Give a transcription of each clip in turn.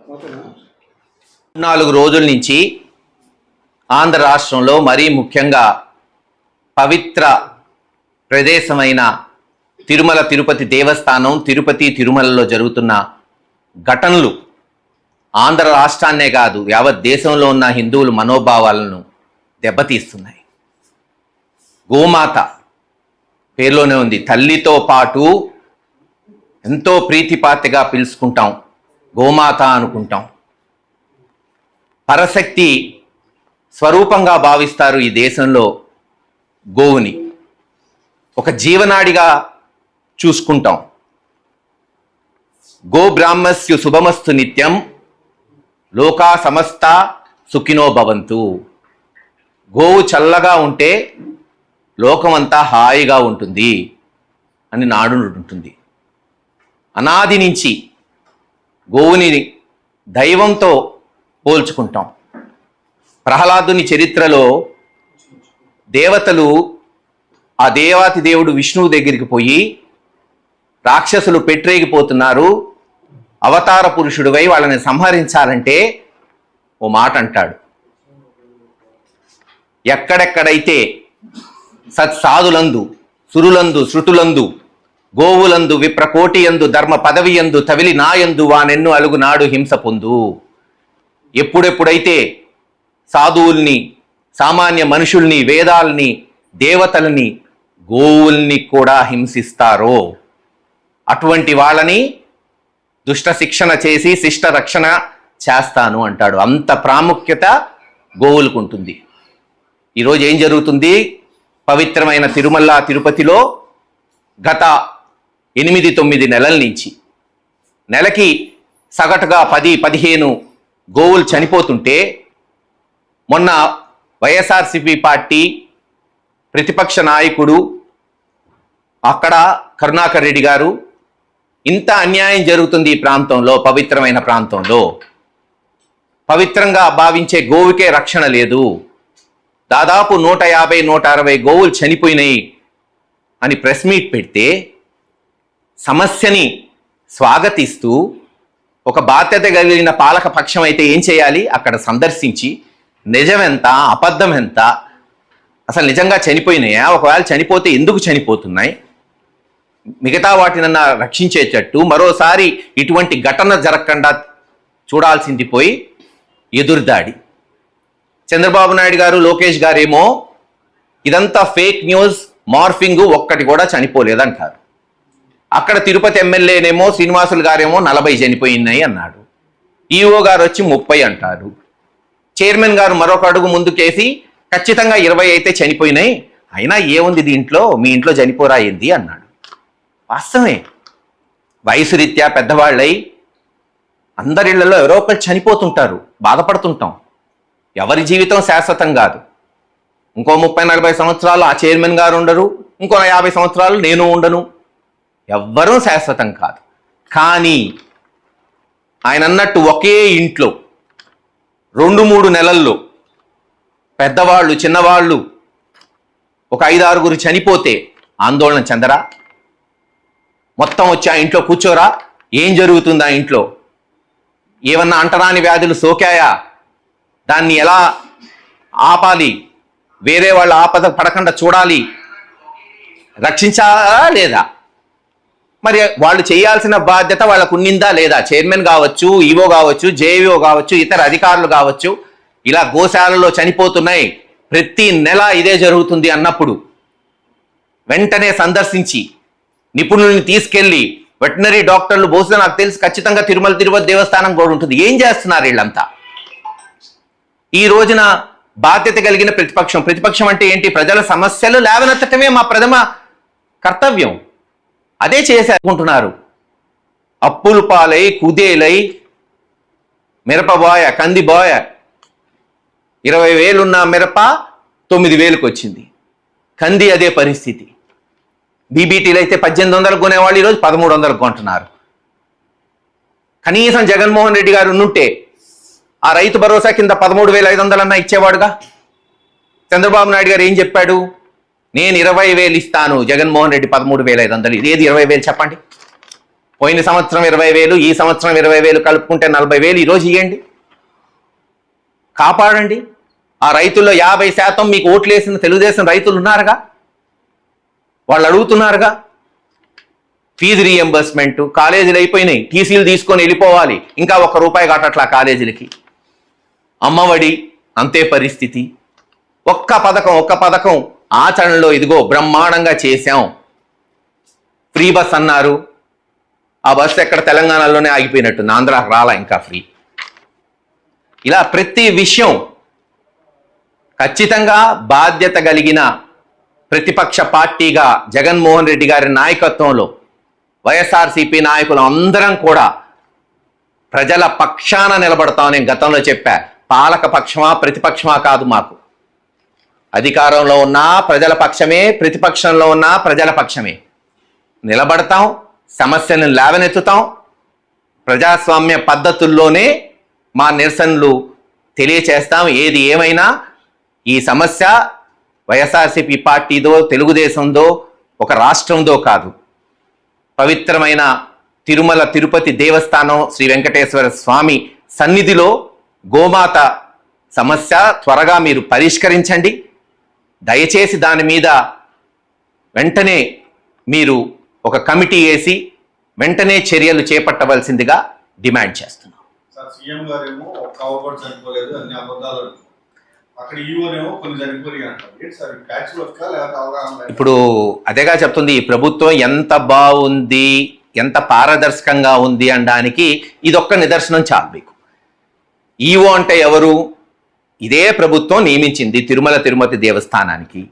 4 రోజుల నుంచి ఆంధ్ర రాష్ట్రంలో మరీ ముఖ్యంగా పవిత్ర ప్రదేశమైన తిరుమల తిరుపతి దేవస్థానం తిరుపతి తిరుమలలో జరుగుతున్న ఘటనలు ఆంధ్ర రాష్ట్రాన్నే కాదు యావత్ దేశంలో ఉన్న హిందువుల మనోభావాలను దెబ్బతీస్తున్నాయి. గోమాత పేరులోనే ఉంది, తల్లితో పాటు ఎంతో ప్రీతిపాతిగా పిలుచుకుంటాం, గోమాత అనుకుంటాం. పరశక్తి స్వరూపంగా భావిస్తారు ఈ దేశంలో గోవుని, ఒక జీవనాడిగా చూసుకుంటాం. గో బ్రాహ్మస్యు శుభమస్తు నిత్యం లోకా సమస్త సుఖినో భవంతు. గోవు చల్లగా ఉంటే లోకమంతా హాయిగా ఉంటుంది అని నాడు ఉంటుంది. అనాది నుంచి గోవుని దైవంతో పోల్చుకుంటాం. ప్రహ్లాదుని చరిత్రలో దేవతలు ఆ దేవాతి దేవుడు విష్ణువు దగ్గరికి పోయి రాక్షసులు పెట్టరేగిపోతున్నారు, అవతార పురుషుడివై వాళ్ళని సంహరించాలంటే ఓ మాట అంటాడు, ఎక్కడెక్కడైతే సత్సాధులందు సురులందు శృతులందు గోవులందు విప్రకోటియందు ధర్మ పదవియందు తవిలి నాయందు వానెన్ను అలుగునాడు హింస పొందు. ఎప్పుడెప్పుడైతే సాధువుల్ని సామాన్య మనుషుల్ని వేదాల్ని దేవతల్ని గోవుల్ని కూడా హింసిస్తారో అటువంటి వాళ్ళని దుష్ట శిక్షణ చేసి శిష్ట రక్షణ చేస్తాను అంటాడు. అంత ప్రాముఖ్యత గోవులకు ఉంటుంది. ఈరోజు ఏం జరుగుతుంది? పవిత్రమైన తిరుమల తిరుపతిలో గత 8-9 నెలల నుంచి నెలకి సగటుగా 10-15 గోవులు చనిపోతుంటే మొన్న వైఎస్ఆర్సీపీ పార్టీ ప్రతిపక్ష నాయకుడు అక్కడ కరుణాకర్ రెడ్డి గారు, ఇంత అన్యాయం జరుగుతుంది ఈ ప్రాంతంలో, పవిత్రమైన ప్రాంతంలో పవిత్రంగా భావించే గోవుకే రక్షణ లేదు, దాదాపు 150-160 గోవులు చనిపోయినాయి అని ప్రెస్ మీట్ పెడితే సమస్యని స్వాగతిస్తూ ఒక బాధ్యత కలిగిన పాలక పక్షం అయితే ఏం చేయాలి? అక్కడ సందర్శించి నిజం ఎంత అబద్ధం ఎంత, అసలు నిజంగా చనిపోయినాయా, ఒకవేళ చనిపోతే ఎందుకు చనిపోతున్నాయి, మిగతా వాటినన్నా రక్షించేటట్టు మరోసారి ఇటువంటి ఘటన జరగకుండా చూడాల్సింది పోయి ఎదురుదాడి. చంద్రబాబు నాయుడు గారు లోకేష్ గారేమో ఇదంతా ఫేక్ న్యూస్, మార్ఫింగ్, ఒక్కటి కూడా చనిపోలేదంటారు. అక్కడ తిరుపతి ఎమ్మెల్యేనేమో శ్రీనివాసులు గారేమో 40 చనిపోయినాయి అన్నాడు, ఈఓ గారు వచ్చి 30 అంటారు, చైర్మన్ గారు మరొక అడుగు ముందుకేసి ఖచ్చితంగా 20 అయితే చనిపోయినాయి, అయినా ఏముంది దీంట్లో, మీ ఇంట్లో చనిపోరా ఏంది అన్నాడు. వాస్తవమే, వయసు రీత్యా పెద్దవాళ్ళై అందరిళ్లలో ఎవరో ఒకరు చనిపోతుంటారు, బాధపడుతుంటాం. ఎవరి జీవితం శాశ్వతం కాదు. ఇంకో 30-40 సంవత్సరాలు ఆ చైర్మన్ గారు ఉండరు, ఇంకో 50 సంవత్సరాలు నేను ఉండను, ఎవ్వరూ శాశ్వతం కాదు. కానీ ఆయన అన్నట్టు ఒకే ఇంట్లో 2-3 నెలల్లో పెద్దవాళ్ళు చిన్నవాళ్ళు ఒక 5-6 చనిపోతే ఆందోళన చెందరా? మొత్తం వచ్చి ఆ ఇంట్లో కూర్చోరా? ఏం జరుగుతుంది ఆ ఇంట్లో? ఏమన్నా అంటరాని వ్యాధులు సోకాయా? దాన్ని ఎలా ఆపాలి? వేరే వాళ్ళ ఆపద పడకుండా చూడాలి, రక్షించాలా లేదా? మరి వాళ్ళు చేయాల్సిన బాధ్యత వాళ్ళకు ఉన్నిందా లేదా? చైర్మన్ కావచ్చు, ఈవో కావచ్చు, జేఈఓ కావచ్చు, ఇతర అధికారులు కావచ్చు, ఇలా గోశాలలో చనిపోతున్నాయి, ప్రతి నెల ఇదే జరుగుతుంది అన్నప్పుడు వెంటనే సందర్శించి నిపుణుల్ని తీసుకెళ్లి వెటనరీ డాక్టర్లు బహుశా నాకు తెలిసి ఖచ్చితంగా తిరుమల తిరుపతి దేవస్థానం కూడా ఉంటుంది. ఏం చేస్తున్నారు వీళ్ళంతా? ఈ రోజున బాధ్యత కలిగిన ప్రతిపక్షం అంటే ఏంటి? ప్రజల సమస్యలు లేవనెత్తటమే మా ప్రథమ కర్తవ్యం. అదే చేసేకుంటున్నారు. అప్పులు పాలై కుదేలై మిరపబోయ కందిబోయ 20,000 ఉన్న మిరప 9,000కి వచ్చింది. కంది అదే పరిస్థితి. బీబీటీలు అయితే 1800 కొనేవాళ్ళు ఈరోజు 1300 కొంటున్నారు. కనీసం జగన్మోహన్ రెడ్డి గారు ఉంటే ఆ రైతు భరోసా కింద 13,500 అన్నా ఇచ్చేవాడుగా. చంద్రబాబు నాయుడు గారు ఏం చెప్పాడు? నేను 20,000 ఇస్తాను, జగన్మోహన్ రెడ్డి 13,500. ఇది ఏది 20,000 చెప్పండి. పోయిన సంవత్సరం 20,000, ఈ సంవత్సరం 20,000 కలుపుకుంటే 40,000 ఈరోజు ఇవ్వండి, కాపాడండి. ఆ రైతుల్లో 50% మీకు ఓట్లు వేసిన తెలుగుదేశం రైతులు ఉన్నారుగా, వాళ్ళు అడుగుతున్నారుగా. ఫీజు రీఎంబర్స్మెంట్, కాలేజీలు అయిపోయినాయి, టీసీలు తీసుకొని వెళ్ళిపోవాలి, ఇంకా ₹1 కట్టట్లా కాలేజీలకి. అమ్మఒడి అంతే పరిస్థితి. ఒక్క పథకం ఆచరణలో ఇదిగో బ్రహ్మాండంగా చేశాం. ఫ్రీ బస్ అన్నారు, ఆ బస్సు ఎక్కడ తెలంగాణలోనే ఆగిపోయినట్టుంది, ఆంధ్రాకి రాలా ఇంకా ఫ్రీ. ఇలా ప్రతి విషయం ఖచ్చితంగా బాధ్యత కలిగిన ప్రతిపక్ష పార్టీగా జగన్మోహన్ రెడ్డి గారి నాయకత్వంలో వైఎస్ఆర్సీపీ నాయకులు అందరం కూడా ప్రజల పక్షాన నిలబడతాం. నేను గతంలో చెప్పా, పాలక పక్షమా ప్రతిపక్షమా కాదు, మాకు అధికారంలో ఉన్నా ప్రజల పక్షమే, ప్రతిపక్షంలో ఉన్నా ప్రజల పక్షమే. నిలబడతాం, సమస్యలను లేవనెత్తుతాం, ప్రజాస్వామ్య పద్ధతుల్లోనే మా నిరసనలు తెలియచేస్తాం. ఏది ఏమైనా ఈ సమస్య వైఎస్ఆర్సీపీ పార్టీదో, తెలుగుదేశందో, ఒక రాష్ట్రందో కాదు. పవిత్రమైన తిరుమల తిరుపతి దేవస్థానం శ్రీ వెంకటేశ్వర స్వామి సన్నిధిలో గోమాత సమస్య త్వరగా మీరు పరిష్కరించండి. దయచేసి దాని మీద వెంటనే మీరు ఒక కమిటీ వేసి వెంటనే చర్యలు చేపట్టవలసిందిగా డిమాండ్ చేస్తున్నాం. సీఎం గారేమో ఒక్క కూడా చనిపోలేదు, అన్ని అబద్ధాలు. అక్కడ ఈవోనేమో కొన్ని చనిపోయి అంటారు. ఇప్పుడు అదేగా చెప్తుంది, ఈ ప్రభుత్వం ఎంత బాగుంది, ఎంత పారదర్శకంగా ఉంది అనడానికి ఇదొక్క నిదర్శనం చాలు మీకు. ఈవో అంటే ఎవరు? ఇదే ప్రభుత్వం నియమించింది తిరుమల తిరుపతి దేవస్థానానికి.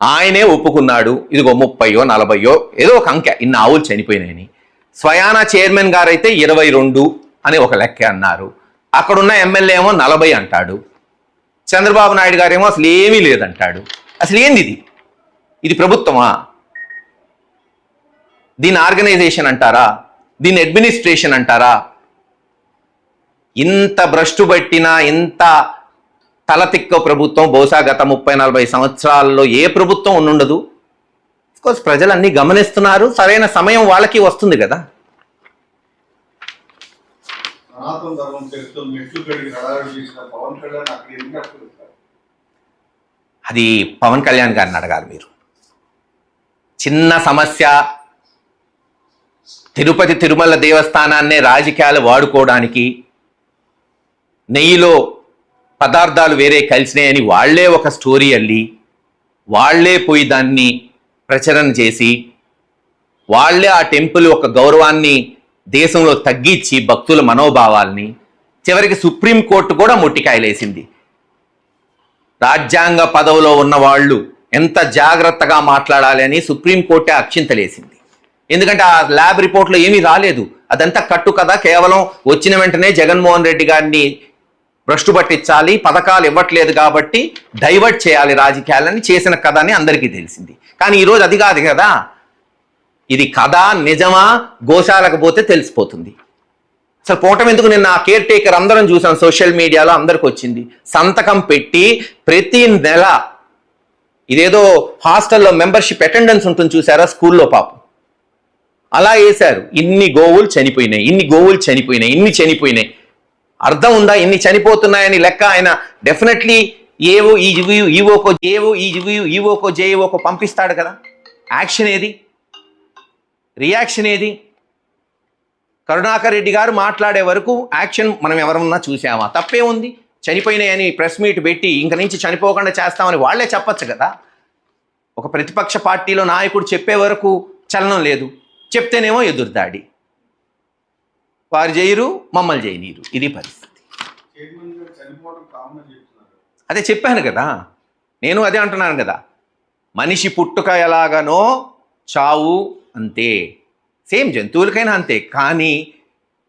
ఆయనే ఒప్పుకున్నాడు, ఇదిగో 30, 40 ఏదో ఒక అంకె, ఇన్ని ఆవులు చనిపోయినాయని. స్వయాన చైర్మన్ గారైతే 22 అని ఒక లెక్క అన్నారు. అక్కడున్న ఎమ్మెల్యే ఏమో 40 అంటాడు. చంద్రబాబు నాయుడు గారేమో అసలు ఏమీ లేదంటాడు. అసలు ఏంది ఇది? ఇది ప్రభుత్వమా? దీని ఆర్గనైజేషన్ అంటారా? దీని అడ్మినిస్ట్రేషన్ అంటారా? ఇంత భ్రష్టు పట్టిన, ఇంత తలతిక్క ప్రభుత్వం బహుశా గత 30-40 సంవత్సరాల్లో ఏ ప్రభుత్వం ఉండుండదు. అఫ్కోర్స్ ప్రజలన్నీ గమనిస్తున్నారు, సరైన సమయం వాళ్ళకి వస్తుంది కదా. అది పవన్ కళ్యాణ్ గారిని అడగాలి మీరు. చిన్న సమస్య, తిరుపతి తిరుమల దేవస్థానాన్నే రాజకీయాలు వాడుకోవడానికి, నెయ్యిలో పదార్థాలు వేరే కలిసినాయని వాళ్లే ఒక స్టోరీ అల్లి, వాళ్లే పోయి దాన్ని ప్రచురణ చేసి, వాళ్లే ఆ టెంపుల్ ఒక గౌరవాన్ని దేశంలో తగ్గించి భక్తుల మనోభావాల్ని, చివరికి సుప్రీంకోర్టు కూడా మొట్టికాయలేసింది. రాజ్యాంగ పదవిలో ఉన్న వాళ్ళు ఎంత జాగ్రత్తగా మాట్లాడాలి అని సుప్రీంకోర్టే అక్షింతలేసింది. ఎందుకంటే ఆ ల్యాబ్ రిపోర్ట్లో ఏమీ రాలేదు, అదంతా కట్టు కదా. కేవలం వచ్చిన వెంటనే జగన్మోహన్ రెడ్డి గారిని భ్రష్టు పట్టించాలి, పథకాలు ఇవ్వట్లేదు కాబట్టి డైవర్ట్ చేయాలి రాజకీయాలని చేసిన కథ అని అందరికీ తెలిసింది. కానీ ఈరోజు అది కాదు కదా. ఇది కథ నిజమా, గోశాలకు పోతే తెలిసిపోతుంది. అసలు పోవటం ఎందుకు? నిన్న ఆ కేర్ టేకర్ అందరం చూసాం, సోషల్ మీడియాలో అందరికి వచ్చింది. సంతకం పెట్టి ప్రతి నెల ఇదేదో హాస్టల్లో మెంబర్షిప్ అటెండెన్స్ ఉంటుంది చూసారా, స్కూల్లో పాపం అలా వేశారు. ఇన్ని గోవులు చనిపోయినాయి, ఇన్ని గోవులు చనిపోయినాయి, ఇన్ని చనిపోయినాయి. అర్థం ఉందా? ఇన్ని చనిపోతున్నాయని లెక్క ఆయన డెఫినెట్లీ ఈవోకో జేఈఓకో పంపిస్తాడు కదా. యాక్షన్ ఏది? రియాక్షన్ ఏది? కరుణాకర్ రెడ్డి గారు మాట్లాడే వరకు యాక్షన్ మనం ఎవరన్నా చూసామా? తప్పే ఉంది. చనిపోయినాయని ప్రెస్ మీట్ పెట్టి ఇంక నుంచి చనిపోకుండా చేస్తామని వాళ్లే చెప్పచ్చు కదా. ఒక ప్రతిపక్ష పార్టీలో నాయకుడు చెప్పే వరకు చలనం లేదు, చెప్తేనేమో ఎదురుదాడి. వారు చేయరు, మమ్మల్ని చేయనీరు. ఇది పరిస్థితి. అదే చెప్పాను కదా, నేను అదే అంటున్నాను కదా. మనిషి పుట్టుక ఎలాగనో చావు అంతే, సేమ్ జంతువులకైనా అంతే. కానీ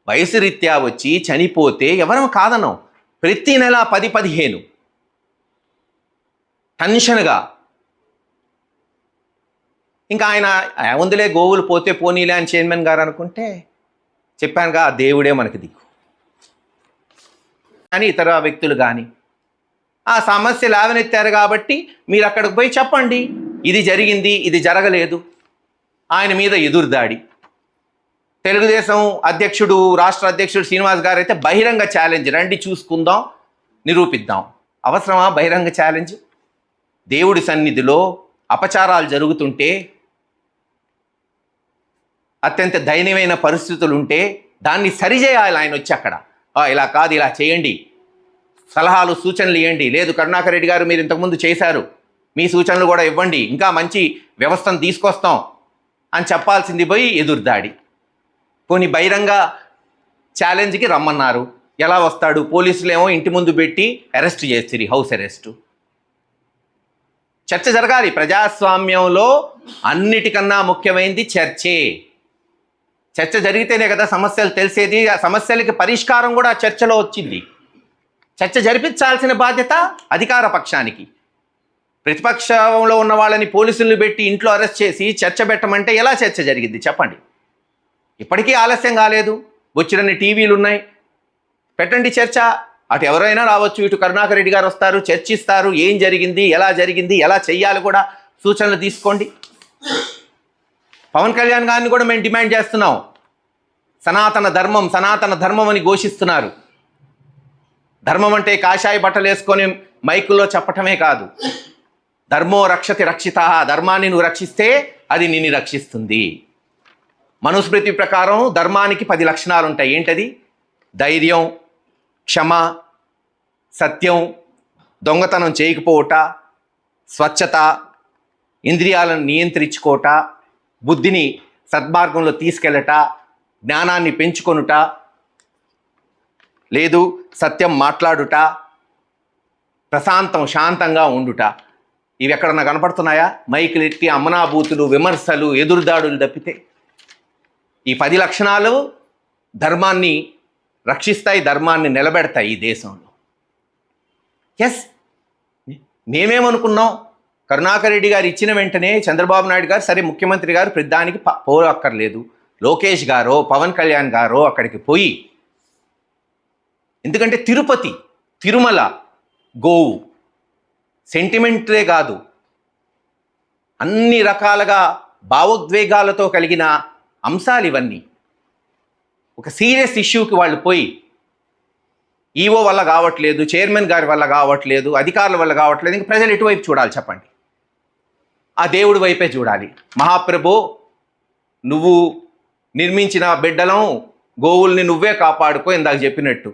వయసు రీత్యా వచ్చి చనిపోతే ఎవరం కాదనం. ప్రతి నెల 10-15 టెన్షన్గా. ఇంకా ఆయన ఏముందిలే గోవులు పోతే పోనీలే అని చైర్మన్ గారు అనుకుంటే, చెప్పానుగా దేవుడే మనకి దిక్కు. కానీ ఇతర వ్యక్తులు కానీ ఆ సమస్య లేవనెత్తారు కాబట్టి మీరు అక్కడికి పోయి చెప్పండి, ఇది జరిగింది, ఇది జరగలేదు. ఆయన మీద ఎదురుదాడి. తెలుగుదేశం అధ్యక్షుడు, రాష్ట్ర అధ్యక్షుడు శ్రీనివాస్ గారు అయితే బహిరంగ ఛాలెంజ్, రండి చూసుకుందాం, నిరూపిద్దాం. అవసరమా బహిరంగ ఛాలెంజ్? దేవుడి సన్నిధిలో అపచారాలు జరుగుతుంటే, అత్యంత దయనీయమైన పరిస్థితులు ఉంటే దాన్ని సరిచేయాలి ఆయన వచ్చి అక్కడ. ఇలా కాదు, ఇలా చేయండి, సలహాలు సూచనలు ఇవ్వండి. లేదు కరుణాకర్ రెడ్డి గారు మీరు ఇంతకుముందు చేశారు, మీ సూచనలు కూడా ఇవ్వండి, ఇంకా మంచి వ్యవస్థను తీసుకొస్తాం అని చెప్పాల్సింది పోయి ఎదురుదాడి. పోనీ బహిరంగ ఛాలెంజ్కి రమ్మన్నారు, ఎలా వస్తాడు? పోలీసులు ఏమో ఇంటి ముందు పెట్టి అరెస్ట్ చేస్తారు, హౌస్ అరెస్టు. చర్చ జరగాలి. ప్రజాస్వామ్యంలో అన్నిటికన్నా ముఖ్యమైనది చర్చే. చర్చ జరిగితేనే కదా సమస్యలు తెలిసేది. ఆ సమస్యలకి పరిష్కారం కూడా చర్చలో వచ్చింది. చర్చ జరిపించాల్సిన బాధ్యత అధికార పక్షానికి. ప్రతిపక్షంలో ఉన్న వాళ్ళని పోలీసులను పెట్టి ఇంట్లో అరెస్ట్ చేసి చర్చ పెట్టమంటే ఎలా చర్చ జరిగింది చెప్పండి? ఇప్పటికీ ఆలస్యం కాలేదు, వచ్చినన్ని టీవీలు ఉన్నాయి, పెట్టండి చర్చ. అటు ఎవరైనా రావచ్చు, ఇటు కరుణాకర్ రెడ్డి గారు వస్తారు, చర్చిస్తారు, ఏం జరిగింది, ఎలా చెయ్యాలి కూడా సూచనలు తీసుకోండి. పవన్ కళ్యాణ్ గారిని కూడా మేము డిమాండ్ చేస్తున్నాం. సనాతన ధర్మం అని ఘోషిస్తున్నారు. ధర్మం అంటే కాషాయ బట్టలు వేసుకొని మైకుల్లో చెప్పటమే కాదు. ధర్మో రక్షతి రక్షిత, ధర్మాన్ని నువ్వు రక్షిస్తే అది నిన్ను రక్షిస్తుంది. మనుస్మృతి ప్రకారం ధర్మానికి 10 లక్షణాలు ఉంటాయి. ఏంటది? ధైర్యం, క్షమ, సత్యం, దొంగతనం చేయకపోవట, స్వచ్ఛత, ఇంద్రియాలను నియంత్రించుకోవట, బుద్ధిని సద్మార్గంలో తీసుకెళ్ళట, జ్ఞానాన్ని పెంచుకొనుట, లేదు సత్యం మాట్లాడుట, శాంతంగా ఉండుట. ఇవి ఎక్కడన్నా కనపడుతున్నాయా? మైకులు ఎత్తి అమ్మనాభూతులు, విమర్శలు, ఎదురుదాడులు తప్పితే. ఈ 10 లక్షణాలు ధర్మాన్ని రక్షిస్తాయి, ధర్మాన్ని నిలబెడతాయి ఈ దేశంలో. ఎస్, మేమేమనుకున్నాం, కరుణాకర్ రెడ్డి గారు ఇచ్చిన వెంటనే చంద్రబాబు నాయుడు గారు సరే ముఖ్యమంత్రి గారు ప్రతిదానికి పోరక్కర్లేదు, లోకేష్ గారో పవన్ కళ్యాణ్ గారో అక్కడికి పోయి, ఎందుకంటే తిరుపతి, తిరుమల, గోవు సెంటిమెంటే కాదు, అన్ని రకాలుగా భావోద్వేగాలతో కలిగిన అంశాలు ఇవన్నీ. ఒక సీరియస్ ఇష్యూకి వాళ్ళు పోయి ఈవో వల్ల కావట్లేదు, చైర్మన్ గారి వల్ల కావట్లేదు, అధికారుల వల్ల కావట్లేదు, ఇంక ప్రజలు ఎటువైపు చూడాలి చెప్పండి? ఆ దేవుడి వైపే చూడాలి. మహాప్రభు, నువ్వు నిర్మించిన బిడ్డలం గోవుల్ని నువ్వే కాపాడుకో, ఇందాక చెప్పినట్టు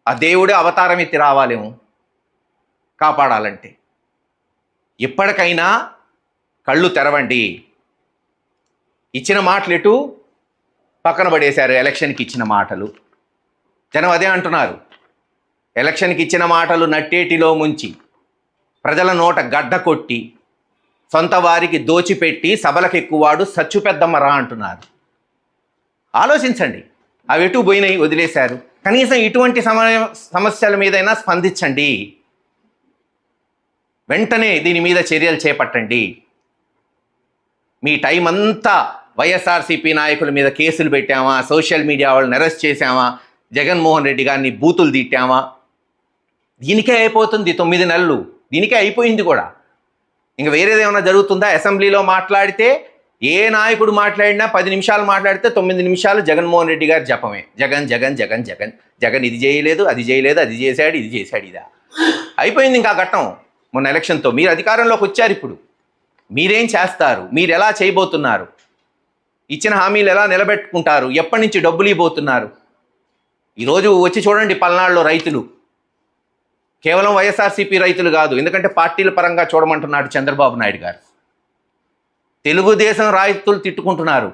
ఆ దేవుడే అవతారం ఎత్తి రావాలేమో కాపాడాలంటే. ఇప్పటికైనా కళ్ళు తెరవండి. ఇచ్చిన మాటలు ఎటు పక్కన పడేశారు. ఎలక్షన్కి ఇచ్చిన మాటలు జనం అదే అంటున్నారు. ఎలక్షన్కి ఇచ్చిన మాటలు నట్టేటిలో ముంచి, ప్రజల నోట గడ్డ కొట్టి, సొంత వారికి దోచిపెట్టి సభలకు ఎక్కువాడు సచ్చు పెద్దమ్మరా అంటున్నారు. ఆలోచించండి. అవి ఎటు పోయినాయి, వదిలేశారు. కనీసం ఇటువంటి సమస్యల మీదైనా స్పందించండి. వెంటనే దీని మీద చర్యలు చేపట్టండి. మీ టైం అంతా వైఎస్ఆర్సీపీ నాయకుల మీద కేసులు పెట్టామా, సోషల్ మీడియా వాళ్ళని అరెస్ట్ చేశామా, జగన్మోహన్ రెడ్డి గారిని బూతులు తిట్టామా, దీనికే అయిపోతుంది 9 నెలలు. దీనికే అయిపోయింది కూడా. ఇంకా వేరేది ఏమైనా జరుగుతుందా? అసెంబ్లీలో మాట్లాడితే ఏ నాయకుడు మాట్లాడినా 10 నిమిషాలు మాట్లాడితే 9 నిమిషాలు జగన్మోహన్ రెడ్డి గారి జపమే. జగన్ ఇది చేయలేదు, అది చేయలేదు, అది చేశాడు, ఇది చేశాడు, ఇదా అయిపోయింది ఇంకా ఘట్టం. మొన్న ఎలక్షన్తో మీరు అధికారంలోకి వచ్చారు. ఇప్పుడు మీరేం చేస్తారు? మీరు ఎలా చేయబోతున్నారు? ఇచ్చిన హామీలు ఎలా నిలబెట్టుకుంటారు? ఎప్పటి నుంచి డబ్బులు ఇవ్వబోతున్నారు? ఈరోజు వచ్చి చూడండి, పల్నాడులో రైతులు, కేవలం వైఎస్ఆర్సీపీ రైతులు కాదు, ఎందుకంటే పార్టీల పరంగా చూడమంటున్నాడు చంద్రబాబు నాయుడు గారు. తెలుగుదేశం రైతులు తిట్టుకుంటున్నారు.